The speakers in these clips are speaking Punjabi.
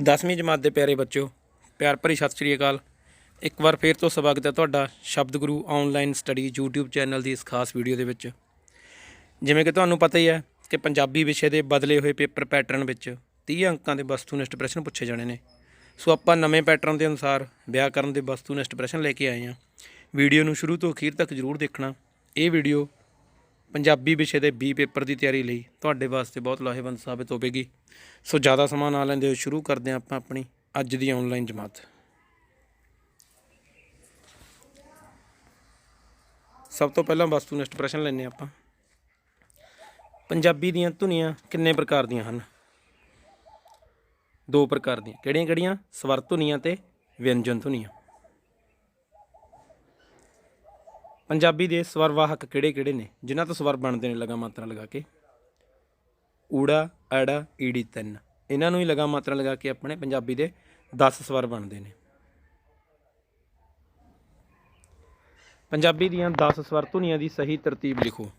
10ਵੀਂ ਜਮਾਤ ਦੇ ਪਿਆਰੇ ਬੱਚਿਓ, ਪਿਆਰ ਭਰੀ ਸਤਿ ਸ਼੍ਰੀ ਅਕਾਲ। ਇੱਕ ਵਾਰ ਫੇਰ ਤੋਂ ਸਵਾਗਤ ਹੈ ਤੁਹਾਡਾ ਸ਼ਬਦ ਗੁਰੂ ਆਨਲਾਈਨ ਸਟੱਡੀ YouTube ਚੈਨਲ ਦੀ ਇਸ ਖਾਸ ਵੀਡੀਓ ਦੇ ਵਿੱਚ। ਜਿਵੇਂ ਕਿ ਤੁਹਾਨੂੰ ਪਤਾ ਹੀ ਹੈ ਕਿ ਪੰਜਾਬੀ ਵਿਸ਼ੇ ਦੇ ਬਦਲੇ ਹੋਏ ਪੇਪਰ ਪੈਟਰਨ ਵਿੱਚ 30 ਅੰਕਾਂ ਦੇ ਵਸਤੂਨਿਸ਼ਟ ਪ੍ਰਸ਼ਨ ਪੁੱਛੇ ਜਾਣੇ ਨੇ। ਸੋ ਆਪਾਂ ਨਵੇਂ ਪੈਟਰਨ ਦੇ ਅਨੁਸਾਰ ਵਿਆਕਰਨ ਦੇ ਵਸਤੂਨਿਸ਼ਟ ਪ੍ਰਸ਼ਨ ਲੈ ਕੇ ਆਏ ਹਾਂ। ਵੀਡੀਓ ਨੂੰ ਸ਼ੁਰੂ ਤੋਂ ਅਖੀਰ ਤੱਕ ਜ਼ਰੂਰ ਦੇਖਣਾ। ਇਹ ਵੀਡੀਓ ਪੰਜਾਬੀ ਵਿਸ਼ੇ ਦੇ B ਪੇਪਰ ਦੀ ਤਿਆਰੀ ਲਈ ਤੁਹਾਡੇ ਵਾਸਤੇ ਬਹੁਤ ਲਾਹੇਵੰਦ ਸਾਬਿਤ ਹੋਵੇਗੀ। ਸੋ ज़्यादा ਸਮਾਂ ਨਾ ਲੈਂਦੇ ਹੋਏ ਸ਼ੁਰੂ ਕਰਦੇ ਹਾਂ ਆਪਾਂ ਆਪਣੀ ਅੱਜ ਦੀ ਆਨਲਾਈਨ ਜਮਾਤ। ਸਭ ਤੋਂ ਪਹਿਲਾਂ ਵਸਤੂਨਿਸ਼ਟ ਪ੍ਰਸ਼ਨ ਲੈਂਦੇ ਆਪਾਂ। ਪੰਜਾਬੀ ਦੀਆਂ ਧੁਨੀਆਂ ਕਿੰਨੇ ਪ੍ਰਕਾਰ ਦੀਆਂ ਹਨ? 2 ਪ੍ਰਕਾਰ ਦੀਆਂ। ਕਿਹੜੀਆਂ-ਕਿਹੜੀਆਂ? ਸਵਰ ਧੁਨੀਆਂ ਤੇ ਵਿਅੰਜਨ ਧੁਨੀਆਂ। ਪੰਜਾਬੀ ਦੇ ਸਵਰ ਵਾਹਕ ਕਿਹੜੇ-ਕਿਹੜੇ ਨੇ ਜਿਨ੍ਹਾਂ ਤੋਂ ਸਵਰ ਬਣਦੇ ਨੇ ਲਗਾ ਮਾਤਰਾ ਲਗਾ ਕੇ? ਊੜਾ, ਐੜਾ, ਈੜੀ 3। ਇਹਨਾਂ ਨੂੰ ਹੀ ਲਗਾ ਮਾਤਰਾ ਲਗਾ ਕੇ ਆਪਣੇ ਪੰਜਾਬੀ ਦੇ 10 ਸਵਰ ਬਣਦੇ ਨੇ। ਪੰਜਾਬੀ ਦੀਆਂ 10 ਸਵਰ ਧੁਨੀਆਂ ਦੀ ਸਹੀ ਤਰਤੀਬ ਲਿਖੋ।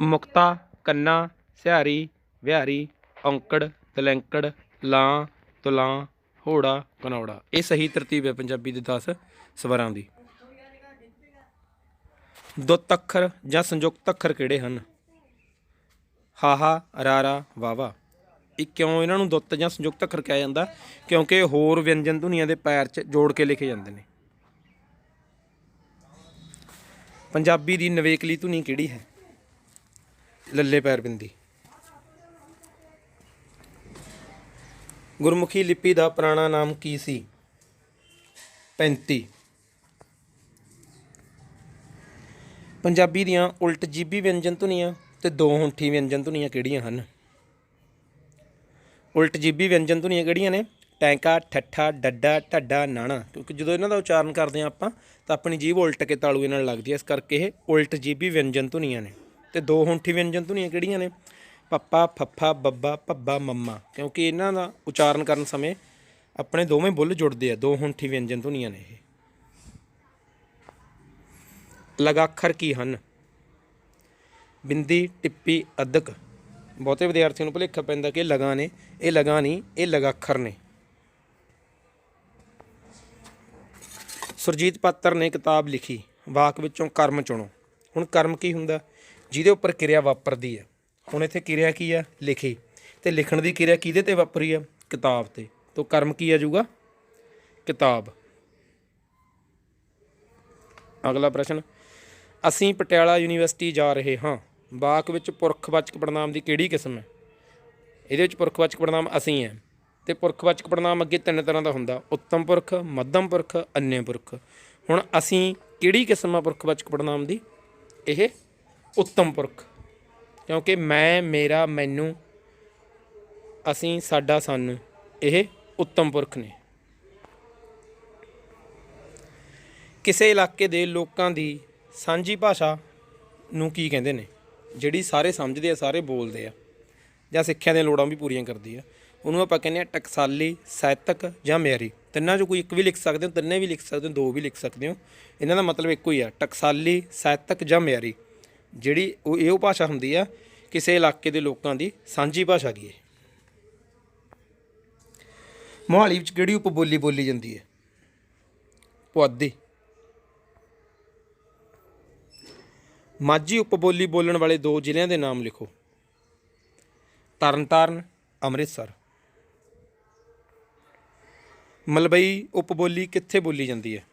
ਮੁਕਤਾ, ਕੰਨਾ, ਸਿਹਾਰੀ, ਵਿਹਾਰੀ, ਔਂਕੜ, ਤਲੈਂਕੜ, ਲਾਂ, ਤੁਲਾਂ, ਹੋੜਾ, ਕਨੌੜਾ। ਇਹ ਸਹੀ ਤਰਤੀਬ ਹੈ ਪੰਜਾਬੀ ਦੇ 10 ਸਵਰਾਂ ਦੀ। ਦੁੱਤ ਅੱਖਰ ਜਾਂ ਸੰਯੁਕਤ ਅੱਖਰ ਕਿਹੜੇ ਹਨ? ਹਾਹਾ, ਰਾਰਾ, ਵਾਵਾ। ਇਹ ਕਿਉਂ ਇਹਨਾਂ ਨੂੰ ਦੁੱਤ ਜਾਂ ਸੰਯੁਕਤ ਅੱਖਰ ਕਿਹਾ ਜਾਂਦਾ? ਕਿਉਂਕਿ ਹੋਰ ਵਿਅੰਜਨ ਧੁਨੀਆਂ ਦੇ ਪੈਰ 'ਚ ਜੋੜ ਕੇ ਲਿਖੇ ਜਾਂਦੇ ਨੇ। ਪੰਜਾਬੀ ਦੀ ਨਵੇਕਲੀ ਧੁਨੀ ਕਿਹੜੀ ਹੈ? ਲੱਲੇ ਪੈਰ ਬਿੰਦੀ। ਗੁਰਮੁਖੀ ਲਿਪੀ ਦਾ ਪੁਰਾਣਾ ਨਾਮ ਕੀ ਸੀ? 35। ਪੰਜਾਬੀ ਦੀਆਂ ਉਲਟ ਜੀਬੀ ਵਿਅੰਜਨ ਧੁਨੀਆਂ ਤੇ 2 ਹੁੰਠੀ ਵਿਅੰਜਨ ਧੁਨੀਆਂ ਕਿਹੜੀਆਂ ਹਨ? ਉਲਟ ਜੀਬੀ ਵਿਅੰਜਨ ਧੁਨੀਆਂ ਕਿਹੜੀਆਂ ਨੇ? ਟੈਂਕਾ, ਠੱਠਾ, ਡੱਡਾ, ਢੱਡਾ, ਨਾਣਾ। ਕਿਉਂਕਿ ਜਦੋਂ ਇਹਨਾਂ ਦਾ ਉਚਾਰਨ ਕਰਦੇ ਹਾਂ ਆਪਾਂ ਤਾਂ ਆਪਣੀ ਜੀਭ ਉਲਟ ਕੇ ਤਾਲੂਏ ਨਾਲ ਲੱਗਦੀ ਹੈ, ਇਸ ਕਰਕੇ ਇਹ ਉਲਟ ਜੀਬੀ ਵਿਅੰਜਨ ਧੁਨੀਆਂ ਨੇ। ਤੇ 2 ਹੁੰਠੀ ਵਿਅੰਜਨ ਧੁਨੀਆਂ ਕਿਹੜੀਆਂ ਨੇ? ਪੱਪਾ, ਫੱਫਾ, ਬੱਬਾ, ਭੱਬਾ, ਮੰਮਾ। ਕਿਉਂਕਿ ਇਹਨਾਂ ਦਾ ਉਚਾਰਨ ਕਰਨ ਸਮੇਂ ਆਪਣੇ ਦੋਵੇਂ ਬੁੱਲ ਜੁੜਦੇ ਆ। 2 ਹੁੰਠੀ ਵਿਅੰਜਨ ਧੁਨੀਆਂ ਨੇ ਇਹ। ਲਗਾਖਰ ਕੀ ਹਨ? ਬਿੰਦੀ, ਟਿੱਪੀ, ਅੱਧਕ। ਬਹੁਤੇ ਵਿਦਿਆਰਥੀਆਂ ਨੂੰ ਭੁਲੇਖਾ ਪੈਂਦਾ ਕਿ ਲਗਾ ਨੇ। ਇਹ ਲਗਾ ਨਹੀਂ, ਇਹ ਲਗਾਖਰ ਨੇ। ਸੁਰਜੀਤ ਪਾਤਰ ਨੇ ਕਿਤਾਬ ਲਿਖੀ, ਵਾਕ ਵਿੱਚੋਂ ਕਰਮ ਚੁਣੋ। ਹੁਣ ਕਰਮ ਕੀ ਹੁੰਦਾ? ਜਿਹਦੇ ਉੱਪਰ ਕਿਰਿਆ ਵਾਪਰਦੀ ਹੈ। ਹੁਣ ਇੱਥੇ ਕਿਰਿਆ ਕੀ ਆ? ਲਿਖੀ। ਤੇ ਲਿਖਣ ਦੀ ਕਿਰਿਆ ਕਿਹਦੇ ਤੇ ਵਾਪਰੀ ਆ? ਕਿਤਾਬ ਤੇ। ਤੋ ਕਰਮ ਕੀ ਆ ਜਾਊਗਾ? ਕਿਤਾਬ। ਅਗਲਾ ਪ੍ਰਸ਼ਨ, ਅਸੀਂ ਪਟਿਆਲਾ ਯੂਨੀਵਰਸਿਟੀ ਜਾ ਰਹੇ ਹਾਂ। ਵਾਕ ਵਿੱਚ ਪੁਰਖਵਾਚਕ ਪੜਨਾਮ ਦੀ ਕਿਹੜੀ ਕਿਸਮ ਹੈ? ਇਹਦੇ ਵਿੱਚ ਪੁਰਖਵਾਚਕ ਪੜਨਾਮ ਅਸੀਂ ਹੈ। ਤੇ ਪੁਰਖਵਾਚਕ ਪੜਨਾਮ ਅੱਗੇ 3 ਤਰ੍ਹਾਂ ਦਾ ਹੁੰਦਾ: ਉੱਤਮ ਪੁਰਖ, ਮੱਧਮ ਪੁਰਖ, ਅੰਨ੍ਯ ਪੁਰਖ। ਹੁਣ ਅਸੀਂ ਕਿਹੜੀ ਕਿਸਮ ਆ ਪੁਰਖਵਾਚਕ ਪੜਨਾਮ ਦੀ? ਇਹ ਉੱਤਮ ਪੁਰਖ। ਕਿਉਂਕਿ ਮੈਂ, ਮੇਰਾ, ਮੈਨੂੰ, ਅਸੀਂ, ਸਾਡਾ, ਸਾਨੂੰ, ਇਹ ਉੱਤਮ ਪੁਰਖ ਨੇ। ਕਿਸੇ ਇਲਾਕੇ ਦੇ ਲੋਕਾਂ ਦੀ ਸਾਂਝੀ ਭਾਸ਼ਾ ਨੂੰ ਕੀ ਕਹਿੰਦੇ ਨੇ? ਜਿਹੜੀ ਸਾਰੇ ਸਮਝਦੇ ਆ, ਸਾਰੇ ਬੋਲਦੇ ਆ, ਜਾਂ ਸਿੱਖਿਆ ਦੀਆਂ ਲੋੜਾਂ ਵੀ ਪੂਰੀਆਂ ਕਰਦੀ ਆ, ਉਹਨੂੰ ਆਪਾਂ ਕਹਿੰਦੇ ਹਾਂ ਟਕਸਾਲੀ, ਸਾਹਿਤਕ ਜਾਂ ਮਿਆਰੀ। ਤਿੰਨਾਂ 'ਚੋਂ ਕੋਈ ਇੱਕ ਵੀ ਲਿਖ ਸਕਦੇ ਹੋ, ਤਿੰਨੇ ਵੀ ਲਿਖ ਸਕਦੇ ਹੋ, 2 ਵੀ ਲਿਖ ਸਕਦੇ ਹੋ। ਇਹਨਾਂ ਦਾ ਮਤਲਬ ਇੱਕੋ ਹੀ ਆ, ਟਕਸਾਲੀ, ਸਾਹਿਤਕ ਜਾਂ ਮਿਆਰੀ। ਜਿਹੜੀ ਉਹ ਭਾਸ਼ਾ ਹੁੰਦੀ ਆ ਕਿਸੇ ਇਲਾਕੇ ਦੇ ਲੋਕਾਂ ਦੀ ਸਾਂਝੀ ਭਾਸ਼ਾ ਦੀ ਹੈ। ਮੋਹਾਲੀ ਵਿੱਚ ਕਿਹੜੀ ਉਪਬੋਲੀ ਬੋਲੀ ਜਾਂਦੀ ਹੈ? ਪੁਆਧੀ। ਮਾਝੀ ਉਪਬੋਲੀ ਬੋਲਣ ਵਾਲੇ 2 ਜ਼ਿਲ੍ਹਿਆਂ ਦੇ ਨਾਮ ਲਿਖੋ। ਤਰਨਤਾਰਨ, ਅੰਮ੍ਰਿਤਸਰ। ਮਲਵਈ ਉਪਬੋਲੀ ਕਿੱਥੇ ਬੋਲੀ ਜਾਂਦੀ ਹੈ?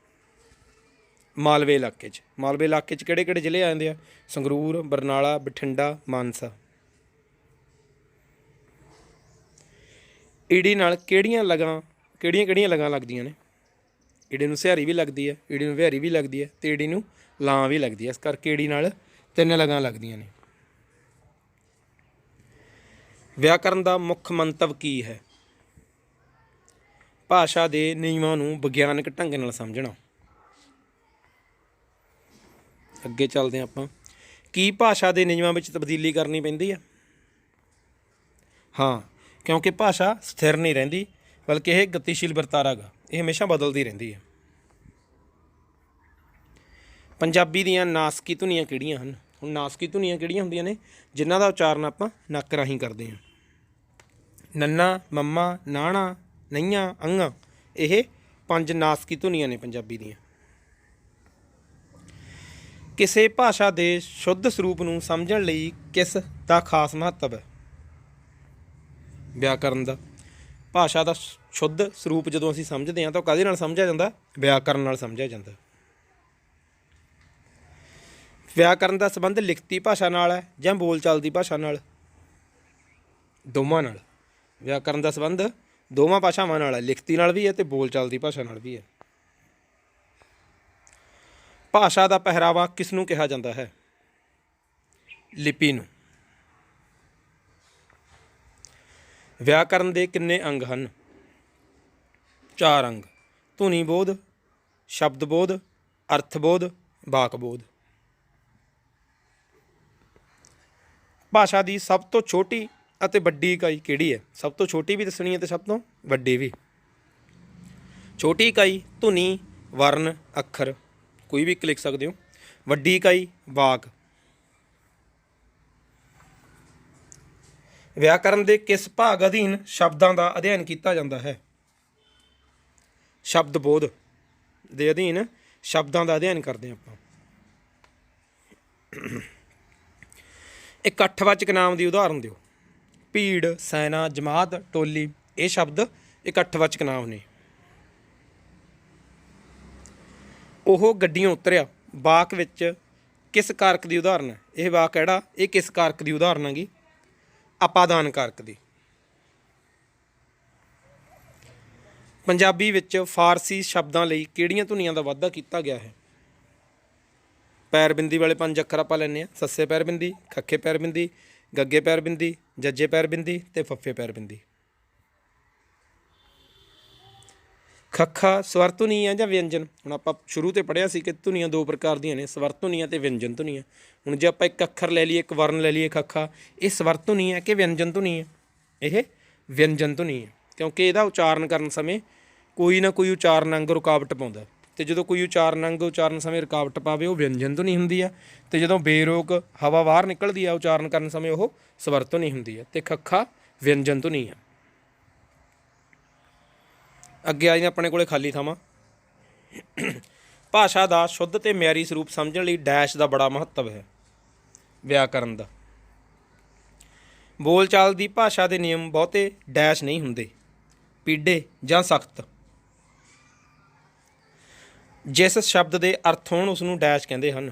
ਮਾਲਵੇ ਇਲਾਕੇ 'ਚ। ਮਾਲਵੇ ਇਲਾਕੇ 'ਚ ਕਿਹੜੇ-ਕਿਹੜੇ ਜ਼ਿਲ੍ਹੇ ਆ ਜਾਂਦੇ ਆ? ਸੰਗਰੂਰ, ਬਰਨਾਲਾ, ਬਠਿੰਡਾ, ਮਾਨਸਾ। ਈੜੀ ਨਾਲ ਕਿਹੜੀਆਂ ਲਗਾਂ ਲੱਗਦੀਆਂ ਨੇ? ਈੜੀ ਨੂੰ ਸਿਹਾਰੀ ਵੀ ਲੱਗਦੀ ਹੈ, ਈੜੀ ਨੂੰ ਵਿਹਾਰੀ ਵੀ ਲੱਗਦੀ ਹੈ, ਤੇ ਈੜੀ ਨੂੰ ਲਾਂ ਵੀ ਲੱਗਦੀ ਹੈ। ਇਸ ਕਰਕੇ ਈੜੀ ਨਾਲ 3 ਲਗਾਂ ਲੱਗਦੀਆਂ ਨੇ। ਵਿਆਕਰਨ ਦਾ ਮੁੱਖ ਮੰਤਵ ਕੀ ਹੈ? ਭਾਸ਼ਾ ਦੇ ਨਿਯਮਾਂ ਨੂੰ ਵਿਗਿਆਨਕ ਢੰਗ ਨਾਲ ਸਮਝਣਾ। ਅੱਗੇ ਚੱਲਦੇ ਹਾਂ ਆਪਾਂ। ਕੀ ਭਾਸ਼ਾ ਦੇ ਨਿਯਮਾਂ ਵਿੱਚ ਤਬਦੀਲੀ ਕਰਨੀ ਪੈਂਦੀ ਹੈ? ਹਾਂ, ਕਿਉਂਕਿ ਭਾਸ਼ਾ ਸਥਿਰ ਨਹੀਂ ਰਹਿੰਦੀ, ਬਲਕਿ ਇਹ ਗਤੀਸ਼ੀਲ ਵਰਤਾਰਾ ਗਾ, ਇਹ ਹਮੇਸ਼ਾ ਬਦਲਦੀ ਰਹਿੰਦੀ ਹੈ। ਪੰਜਾਬੀ ਦੀਆਂ ਨਾਸਕੀ ਧੁਨੀਆਂ ਕਿਹੜੀਆਂ ਹਨ? ਹੁਣ ਨਾਸਕੀ ਧੁਨੀਆਂ ਕਿਹੜੀਆਂ ਹੁੰਦੀਆਂ ਨੇ? ਜਿਨ੍ਹਾਂ ਦਾ ਉਚਾਰਨ ਆਪਾਂ ਨੱਕ ਰਾਹੀਂ ਕਰਦੇ ਹਾਂ। ਨੰਨਾ, ਮੰਮਾ, ਨਾਣਾ, ਨਈਆਂ, ਅੰਗਾਂ, ਇਹ 5 ਨਾਸਕੀ ਧੁਨੀਆਂ ਨੇ ਪੰਜਾਬੀ ਦੀਆਂ। ਕਿਸੇ ਭਾਸ਼ਾ ਦੇ ਸ਼ੁੱਧ ਸਰੂਪ ਨੂੰ ਸਮਝਣ ਲਈ ਕਿਸ ਦਾ ਖਾਸ ਮਹੱਤਵ ਹੈ? ਵਿਆਕਰਨ ਦਾ। ਭਾਸ਼ਾ ਦਾ ਸ਼ੁੱਧ ਸਰੂਪ ਜਦੋਂ ਅਸੀਂ ਸਮਝਦੇ ਹਾਂ ਤਾਂ ਉਹ ਕਾਹਦੇ ਨਾਲ ਸਮਝਿਆ ਜਾਂਦਾ? ਵਿਆਕਰਨ ਨਾਲ ਸਮਝਿਆ ਜਾਂਦਾ। ਵਿਆਕਰਨ ਦਾ ਸੰਬੰਧ ਲਿਖਤੀ ਭਾਸ਼ਾ ਨਾਲ ਹੈ ਜਾਂ ਬੋਲਚਾਲ ਦੀ ਭਾਸ਼ਾ ਨਾਲ? ਦੋਵਾਂ ਨਾਲ। ਵਿਆਕਰਨ ਦਾ ਸੰਬੰਧ ਦੋਵਾਂ ਭਾਸ਼ਾਵਾਂ ਨਾਲ ਹੈ, ਲਿਖਤੀ ਨਾਲ ਵੀ ਹੈ ਅਤੇ ਬੋਲਚਾਲ ਦੀ ਭਾਸ਼ਾ ਨਾਲ ਵੀ ਹੈ। ਭਾਸ਼ਾ ਦਾ ਪਹਿਰਾਵਾ ਕਿਸ ਨੂੰ ਕਿਹਾ ਜਾਂਦਾ ਹੈ? ਲਿਪੀ ਨੂੰ। ਵਿਆਕਰਨ ਦੇ ਕਿੰਨੇ ਅੰਗ ਹਨ? 4 ਅੰਗ। ਧੁਨੀ ਬੋਧ, ਸ਼ਬਦ ਬੋਧ, ਅਰਥ ਬੋਧ, ਵਾਕ ਬੋਧ। ਭਾਸ਼ਾ ਦੀ ਸਭ ਤੋਂ ਛੋਟੀ ਅਤੇ ਵੱਡੀ ਇਕਾਈ ਕਿਹੜੀ ਹੈ? ਸਭ ਤੋਂ ਛੋਟੀ ਵੀ ਦੱਸਣੀ ਹੈ ਅਤੇ ਸਭ ਤੋਂ ਵੱਡੀ ਵੀ। ਛੋਟੀ ਇਕਾਈ ਧੁਨੀ, ਵਰਨ, ਅੱਖਰ, ਕੋਈ ਵੀ ਇੱਕ ਲਿਖ ਸਕਦੇ ਹੋ। ਵੱਡੀ ਇਕਾਈ ਵਾਕ। ਵਿਆਕਰਨ ਦੇ ਕਿਸ ਭਾਗ ਅਧੀਨ ਸ਼ਬਦਾਂ ਦਾ ਅਧਿਐਨ ਕੀਤਾ ਜਾਂਦਾ ਹੈ? ਸ਼ਬਦ ਬੋਧ ਦੇ ਅਧੀਨ ਸ਼ਬਦਾਂ ਦਾ ਅਧਿਐਨ ਕਰਦੇ ਹਾਂ ਆਪਾਂ। ਇਕੱਠਵਾਚਕ ਨਾਮ ਦੀ ਉਦਾਹਰਨ ਦਿਓ। ਭੀੜ, ਸੈਨਾ, ਜਮਾਤ, ਟੋਲੀ, ਇਹ ਸ਼ਬਦ ਇਕੱਠਵਾਚਕ ਨਾਮ ਨੇ। ਉਹ ਗੱਡੀਆਂ ਉਤਰਿਆ ਵਾਕ ਵਿੱਚ ਕਿਸ ਕਾਰਕ ਦੀ ਉਦਾਹਰਨ ਹੈ? ਇਹ ਵਾਕ ਕਿਹੜਾ? ਇਹ ਕਿਸ ਕਾਰਕ ਦੀ ਉਦਾਹਰਨ ਹੈਗੀ? ਅਪਾਦਾਨ ਕਾਰਕ ਦੀ। ਪੰਜਾਬੀ ਵਿੱਚ ਫਾਰਸੀ ਸ਼ਬਦਾਂ ਲਈ ਕਿਹੜੀਆਂ ਧੁਨੀਆਂ ਦਾ ਵਾਧਾ ਕੀਤਾ ਗਿਆ ਹੈ? ਪੈਰ ਬਿੰਦੀ ਵਾਲੇ 5 ਅੱਖਰ ਆਪਾਂ ਲੈਂਦੇ ਹਾਂ। ਸੱਸੇ ਪੈਰ ਬਿੰਦੀ, ਖੱਖੇ ਪੈਰ ਬਿੰਦੀ, ਗੱਗੇ ਪੈਰ ਬਿੰਦੀ, ਜੱਜੇ ਪੈਰ ਬਿੰਦੀ ਅਤੇ ਫੱਫੇ ਪੈਰ ਬਿੰਦੀ। ਖੱਖਾ ਸਵਰ ਧੁਨੀ ਹੈ ਜਾਂ ਵਿਅੰਜਨ? ਹੁਣ ਆਪਾਂ ਸ਼ੁਰੂ 'ਤੇ ਪੜ੍ਹਿਆ ਸੀ ਕਿ ਧੁਨੀਆਂ 2 ਪ੍ਰਕਾਰ ਦੀਆਂ ਨੇ, ਸਵਰ ਧੁਨੀਆਂ ਅਤੇ ਵਿਅੰਜਨ ਧੁਨੀਆਂ। ਹੁਣ ਜੇ ਆਪਾਂ ਇੱਕ ਅੱਖਰ ਲੈ ਲਈਏ, ਇੱਕ ਵਰਨ ਲੈ ਲਈਏ ਖੱਖਾ, ਇਹ ਸਵਰ ਧੁਨੀ ਹੈ ਕਿ ਵਿਅੰਜਨ ਧੁਨੀ ਹੈ? ਇਹ ਵਿਅੰਜਨ ਧੁਨੀ ਹੈ, ਕਿਉਂਕਿ ਇਹਦਾ ਉਚਾਰਨ ਕਰਨ ਸਮੇਂ ਕੋਈ ਨਾ ਕੋਈ ਉਚਾਰਨ ਅੰਗ ਰੁਕਾਵਟ ਪਾਉਂਦਾ, ਅਤੇ ਜਦੋਂ ਕੋਈ ਉਚਾਰਨ ਅੰਗ ਉਚਾਰਨ ਸਮੇਂ ਰੁਕਾਵਟ ਪਾਵੇ ਉਹ ਵਿਅੰਜਨ ਧੁਨੀ ਹੁੰਦੀ ਆ, ਅਤੇ ਜਦੋਂ ਬੇਰੋਕ ਹਵਾ ਬਾਹਰ ਨਿਕਲਦੀ ਆ ਉਚਾਰਨ ਕਰਨ ਸਮੇਂ ਉਹ ਸਵਰ ਧੁਨੀ ਹੁੰਦੀ ਹੈ, ਅਤੇ ਖੱਖਾ ਵਿਅੰਜਨ ਧੁਨੀ ਆ। ਅੱਗੇ ਆ ਜਾਂਦੇ ਆਪਣੇ ਕੋਲ ਖਾਲੀ ਥਾਵਾਂ। ਭਾਸ਼ਾ ਦਾ ਸ਼ੁੱਧ ਅਤੇ ਮਿਆਰੀ ਸਰੂਪ ਸਮਝਣ ਲਈ ਡੈਸ਼ ਦਾ ਬੜਾ ਮਹੱਤਵ ਹੈ? ਵਿਆਕਰਨ ਦਾ। ਬੋਲਚਾਲ ਦੀ ਭਾਸ਼ਾ ਦੇ ਨਿਯਮ ਬਹੁਤੇ ਡੈਸ਼ ਨਹੀਂ ਹੁੰਦੇ, ਪੀਡੇ ਜਾਂ ਸਖਤ। ਜਿਸ ਸ਼ਬਦ ਦੇ ਅਰਥ ਹੋਣ ਉਸ ਨੂੰ ਡੈਸ਼ ਕਹਿੰਦੇ ਹਨ?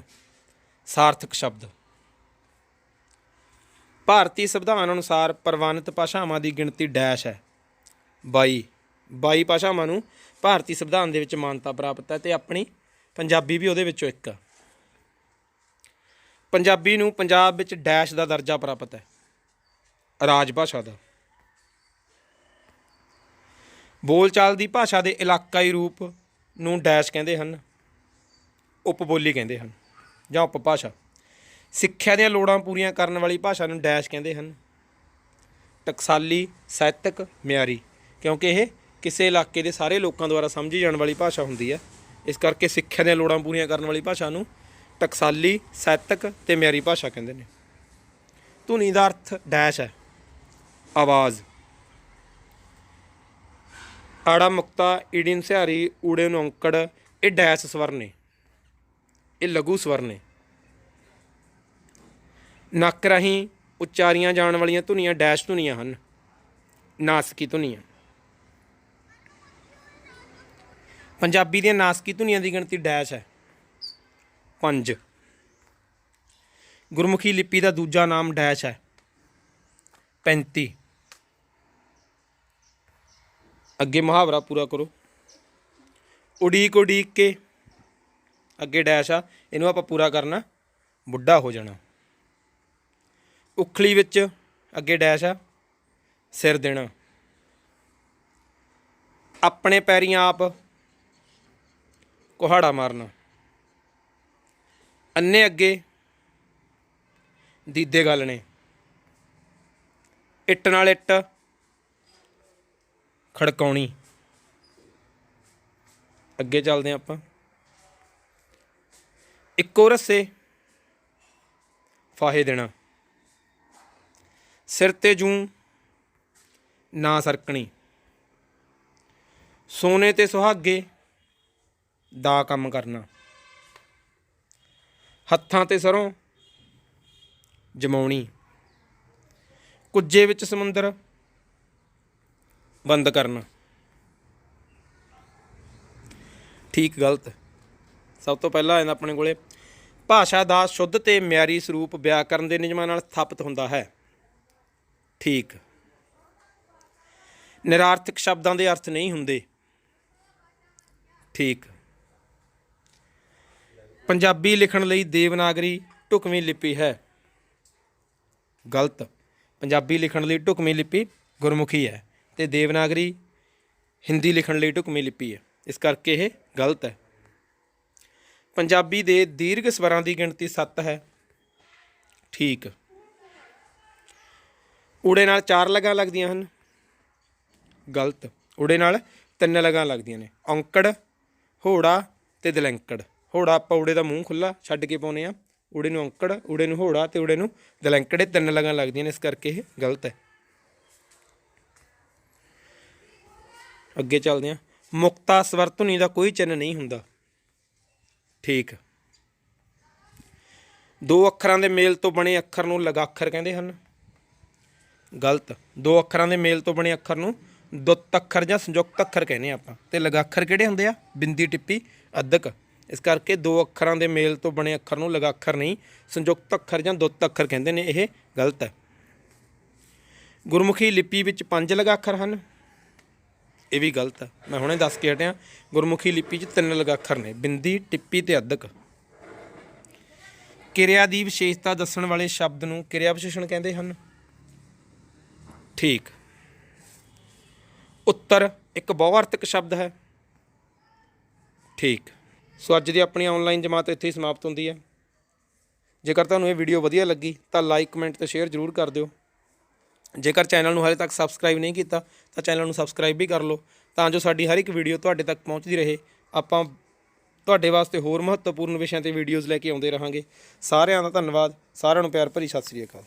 ਸਾਰਥਕ ਸ਼ਬਦ। ਭਾਰਤੀ ਸੰਵਿਧਾਨ ਅਨੁਸਾਰ ਪ੍ਰਵਾਨਿਤ ਭਾਸ਼ਾਵਾਂ ਦੀ ਗਿਣਤੀ ਡੈਸ਼ ਹੈ? 22 ਭਾਸ਼ਾਵਾਂ ਨੂੰ ਭਾਰਤੀ ਸੰਵਿਧਾਨ ਦੇ ਵਿੱਚ ਮਾਨਤਾ ਪ੍ਰਾਪਤ ਹੈ, ਅਤੇ ਆਪਣੀ ਪੰਜਾਬੀ ਵੀ ਉਹਦੇ ਵਿੱਚੋਂ ਇੱਕ ਆ। ਪੰਜਾਬੀ ਨੂੰ ਪੰਜਾਬ ਵਿੱਚ ਡੈਸ਼ ਦਾ ਦਰਜਾ ਪ੍ਰਾਪਤ ਹੈ? ਰਾਜ ਭਾਸ਼ਾ ਦਾ। ਬੋਲਚਾਲ ਦੀ ਭਾਸ਼ਾ ਦੇ ਇਲਾਕਾਈ ਰੂਪ ਨੂੰ ਡੈਸ਼ ਕਹਿੰਦੇ ਹਨ? ਉਪਬੋਲੀ ਕਹਿੰਦੇ ਹਨ ਜਾਂ ਉਪਭਾਸ਼ਾ। ਸਿੱਖਿਆ ਦੀਆਂ ਲੋੜਾਂ ਪੂਰੀਆਂ ਕਰਨ ਵਾਲੀ ਭਾਸ਼ਾ ਨੂੰ ਡੈਸ਼ ਕਹਿੰਦੇ ਹਨ? ਟਕਸਾਲੀ, ਸਾਹਿਤਕ, ਮਿਆਰੀ, ਕਿਉਂਕਿ ਇਹ ਕਿਸੇ ਇਲਾਕੇ ਦੇ ਸਾਰੇ ਲੋਕਾਂ ਦੁਆਰਾ ਸਮਝੀ ਜਾਣ ਵਾਲੀ ਭਾਸ਼ਾ ਹੁੰਦੀ ਹੈ, ਇਸ ਕਰਕੇ ਸਿੱਖਿਆ ਦੀਆਂ ਲੋੜਾਂ ਪੂਰੀਆਂ ਕਰਨ ਵਾਲੀ ਭਾਸ਼ਾ ਨੂੰ ਟਕਸਾਲੀ, ਸਾਹਿਤਕ ਅਤੇ ਮਿਆਰੀ ਭਾਸ਼ਾ ਕਹਿੰਦੇ ਨੇ। ਧੁਨੀ ਦਾ ਅਰਥ ਡੈਸ਼ ਹੈ? ਆਵਾਜ਼। ਆੜਾ ਮੁਕਤਾ, ਈੜੀ ਸਿਹਾਰੀ, ਊੜੇ ਨੂੰ ਔਂਕੜ, ਇਹ ਡੈਸ਼ ਸਵਰ ਨੇ, ਇਹ ਲਘੂ ਸਵਰ ਨੇ। ਨੱਕ ਰਾਹੀਂ ਉਚਾਰੀਆਂ ਜਾਣ ਵਾਲੀਆਂ ਧੁਨੀਆਂ ਡੈਸ਼ ਧੁਨੀਆਂ ਹਨ? ਨਾਸਕੀ ਧੁਨੀਆਂ। ਪੰਜਾਬੀ ਦੀਆਂ ਨਾਸਕੀ ਧੁਨੀਆਂ ਦੀ ਗਿਣਤੀ ਡੈਸ਼ ਹੈ? 5। ਗੁਰਮੁਖੀ ਲਿਪੀ ਦਾ ਦੂਜਾ ਨਾਮ ਡੈਸ਼ ਹੈ? 35। ਅੱਗੇ ਮੁਹਾਵਰਾ ਪੂਰਾ ਕਰੋ। ਉਡੀਕ ਉਡੀਕ ਕੇ, ਅੱਗੇ ਡੈਸ਼ ਆ, ਇਹਨੂੰ ਆਪਾਂ ਪੂਰਾ ਕਰਨਾ, ਬੁੱਢਾ ਹੋ ਜਾਣਾ। ਉਖਲੀ ਵਿੱਚ, ਅੱਗੇ ਡੈਸ਼ ਆ, ਸਿਰ ਦੇਣਾ। ਆਪਣੇ ਪੈਰੀਂ ਆਪ ਕੁਹਾੜਾ ਮਾਰਨਾ। ਅੰਨੇ ਅੱਗੇ ਦੀਦੇ ਗਲਣੇ। ਇੱਟ ਨਾਲ ਇੱਟ ਖੜਕਾਉਣੀ। ਅੱਗੇ ਚੱਲਦੇ ਹਾਂ ਆਪਾਂ। ਇੱਕੋ ਰੱਸੇ ਫਾਹੇ ਦੇਣਾ। ਸਿਰ 'ਤੇ ਜੂੰ ਨਾ ਸਰਕਣੀ। ਸੋਨੇ ਤੇ ਸੁਹਾਗੇ ਦਾ ਕੰਮ ਕਰਨਾ। ਹੱਥਾਂ ਤੇ ਸਰੋਂ ਜਮਾਉਣੀ। ਕੁੱਜੇ ਵਿੱਚ ਸਮੁੰਦਰ ਬੰਦ ਕਰਨਾ। ਠੀਕ ਗਲਤ। ਸਭ ਤੋਂ ਪਹਿਲਾਂ ਆ ਜਾਂਦਾ ਆਪਣੇ ਕੋਲੇ, ਭਾਸ਼ਾ ਦਾ ਸ਼ੁੱਧ ਤੇ ਮਿਆਰੀ ਸਰੂਪ ਵਿਆਕਰਨ ਦੇ ਨਿਯਮਾਂ ਨਾਲ ਸਥਾਪਿਤ ਹੁੰਦਾ ਹੈ। ਠੀਕ। ਨਿਰਾਰਥਕ ਸ਼ਬਦਾਂ ਦੇ ਅਰਥ ਨਹੀਂ ਹੁੰਦੇ। ਠੀਕ। ਪੰਜਾਬੀ ਲਿਖਣ ਲਈ ਦੇਵਨਾਗਰੀ ਢੁਕਵੀਂ ਲਿਪੀ ਹੈ। ਗਲਤ। ਪੰਜਾਬੀ ਲਿਖਣ ਲਈ ਢੁਕਵੀਂ ਲਿਪੀ ਗੁਰਮੁਖੀ ਹੈ ਅਤੇ ਦੇਵਨਾਗਰੀ ਹਿੰਦੀ ਲਿਖਣ ਲਈ ਢੁਕਵੀਂ ਲਿਪੀ ਹੈ, ਇਸ ਕਰਕੇ ਇਹ ਗਲਤ ਹੈ। ਪੰਜਾਬੀ ਦੇ ਦੀਰਘ ਸਵਰਾਂ ਦੀ ਗਿਣਤੀ 7 ਹੈ। ਠੀਕ। ਊੜੇ ਨਾਲ 4 ਲਗਾਂ ਲੱਗਦੀਆਂ ਹਨ। ਗਲਤ। ਊੜੇ ਨਾਲ 3 ਲਗਾਂ ਲੱਗਦੀਆਂ ਨੇ, ਔਂਕੜ, ਹੋੜਾ ਅਤੇ ਦਲੈਂਕੜ। ਹੋੜਾ ਆਪਾਂ ਊੜੇ ਦਾ ਮੂੰਹ ਖੁੱਲ੍ਹਾ ਛੱਡ ਕੇ ਪਾਉਂਦੇ ਹਾਂ, ਊੜੇ ਨੂੰ ਔਂਕੜ, ਊੜੇ ਨੂੰ ਹੋੜਾ ਅਤੇ ਊੜੇ ਨੂੰ ਦਲੈਂਕੜ, 3 ਲਗਾਂ ਲੱਗਦੀਆਂ ਨੇ, ਇਸ ਕਰਕੇ ਇਹ ਗਲਤ ਹੈ। ਅੱਗੇ ਚੱਲਦੇ ਹਾਂ। ਮੁਕਤਾ ਸਵਰ ਧੁਨੀ ਦਾ ਕੋਈ ਚਿੰਨ੍ਹ ਨਹੀਂ ਹੁੰਦਾ। ਠੀਕ। 2 ਅੱਖਰਾਂ ਦੇ ਮੇਲ ਤੋਂ ਬਣੇ ਅੱਖਰ ਨੂੰ ਲਗਾਖਰ ਕਹਿੰਦੇ ਹਨ। ਗਲਤ। 2 ਅੱਖਰਾਂ ਦੇ ਮੇਲ ਤੋਂ ਬਣੇ ਅੱਖਰ ਨੂੰ ਦੁੱਤ ਅੱਖਰ ਜਾਂ ਸੰਯੁਕਤ ਅੱਖਰ ਕਹਿੰਦੇ ਆਪਾਂ, ਅਤੇ ਲਗਾਖਰ ਕਿਹੜੇ ਹੁੰਦੇ ਆ? ਬਿੰਦੀ, ਟਿੱਪੀ, ਅੱਧਕ। ਇਸ ਕਰਕੇ 2 ਅੱਖਰਾਂ ਦੇ ਮੇਲ ਤੋਂ ਬਣੇ ਅੱਖਰ ਨੂੰ ਲਗਾਖਰ ਨਹੀਂ, ਸੰਯੁਕਤ ਅੱਖਰ ਜਾਂ ਦੁੱਤ ਅੱਖਰ ਕਹਿੰਦੇ ਨੇ, ਇਹ ਗਲਤ ਹੈ। ਗੁਰਮੁਖੀ ਲਿਪੀ ਵਿੱਚ 5 ਲਗਾਖਰ ਹਨ। ਇਹ ਵੀ ਗਲਤ ਹੈ, ਮੈਂ ਹੁਣੇ ਦੱਸ ਕੇ ਹਟਿਆ। ਗੁਰਮੁਖੀ ਲਿਪੀ 'ਚ 3 ਲਗਾਖਰ ਨੇ, ਬਿੰਦੀ, ਟਿੱਪੀ ਅਤੇ ਅੱਧਕ। ਕਿਰਿਆ ਦੀ ਵਿਸ਼ੇਸ਼ਤਾ ਦੱਸਣ ਵਾਲੇ ਸ਼ਬਦ ਨੂੰ ਕਿਰਿਆ ਵਿਸ਼ੇਸ਼ਣ ਕਹਿੰਦੇ ਹਨ। ਠੀਕ। ਉੱਤਰ ਇੱਕ ਬਹੁਅਰਥਕ ਸ਼ਬਦ ਹੈ। ਠੀਕ। ਸੋ ਅੱਜ ਦੀ ਆਪਣੀ ਆਨਲਾਈਨ ਜਮਾਤ ਇੱਥੇ ਹੀ ਸਮਾਪਤ ਹੁੰਦੀ ਹੈ। ਜੇਕਰ ਤੁਹਾਨੂੰ ਇਹ ਵੀਡੀਓ ਵਧੀਆ ਲੱਗੀ ਤਾਂ ਲਾਈਕ, ਕਮੈਂਟ ਅਤੇ ਸ਼ੇਅਰ ਜ਼ਰੂਰ ਕਰ ਦਿਓ। ਜੇਕਰ ਚੈਨਲ ਨੂੰ ਹਾਲੇ ਤੱਕ ਸਬਸਕ੍ਰਾਈਬ ਨਹੀਂ ਕੀਤਾ ਤਾਂ ਚੈਨਲ ਨੂੰ ਸਬਸਕ੍ਰਾਈਬ ਵੀ ਕਰ ਲਓ, ਤਾਂ ਜੋ ਸਾਡੀ ਹਰ ਇੱਕ ਵੀਡੀਓ ਤੁਹਾਡੇ ਤੱਕ ਪਹੁੰਚਦੀ ਰਹੇ। ਆਪਾਂ ਤੁਹਾਡੇ ਵਾਸਤੇ ਹੋਰ ਮਹੱਤਵਪੂਰਨ ਵਿਸ਼ਿਆਂ 'ਤੇ ਵੀਡੀਓਜ਼ ਲੈ ਕੇ ਆਉਂਦੇ ਰਹਾਂਗੇ। ਸਾਰਿਆਂ ਦਾ ਧੰਨਵਾਦ। ਸਾਰਿਆਂ ਨੂੰ ਪਿਆਰ ਭਰੀ ਸਤਿ ਸ਼੍ਰੀ ਅਕਾਲ।